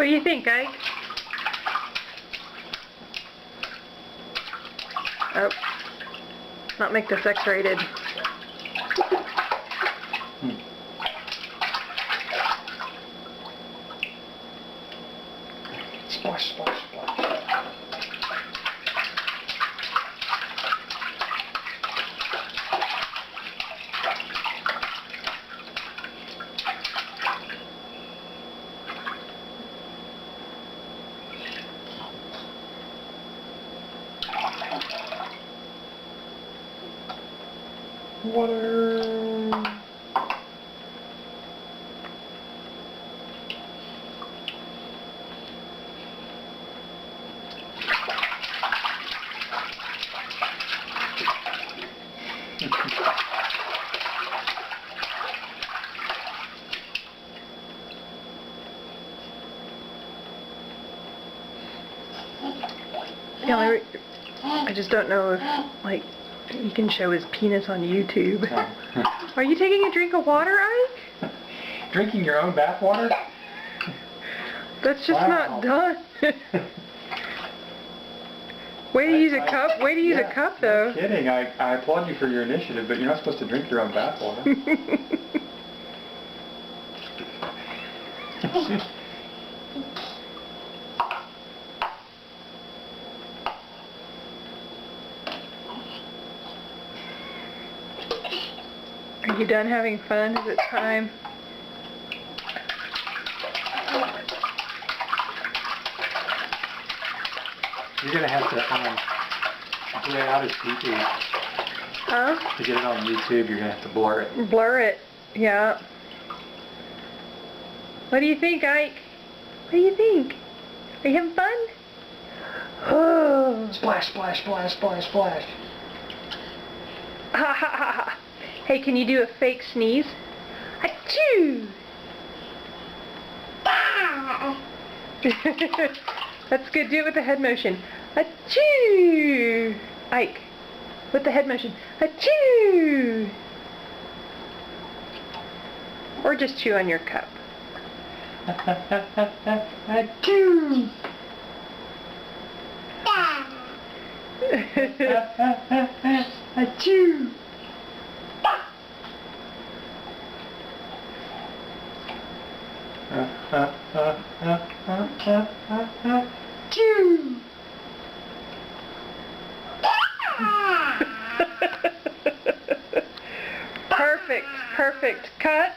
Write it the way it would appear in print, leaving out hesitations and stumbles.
do you think, Ike? Oh, not make this X-rated. Splash, splash, splash. Water. Yeah, I just don't know if, like, you can show his penis on YouTube. Oh. Are you taking a drink of water, Ike? Drinking your own bath water? That's just Wow. not done. Way to use a cup. Way to use a cup, though. No kidding. I applaud you for your initiative, but you're not supposed to drink your own bath water. Are you done having fun? Is it time? You're gonna have to blur out his pee-pee. Huh? To get it on YouTube, you're gonna have to blur it. Blur it. Yeah. What do you think, Ike? What do you think? Are you having fun? Oh. Splash, splash, splash, splash, splash. Ha ha ha ha. Hey, can you do a fake sneeze? Achoo! That's good. Do it with the head motion. Achoo! Ike, with the head motion. Achoo! Or just chew on your cup. Achoo! Achoo! Achoo! Perfect, perfect. Cut.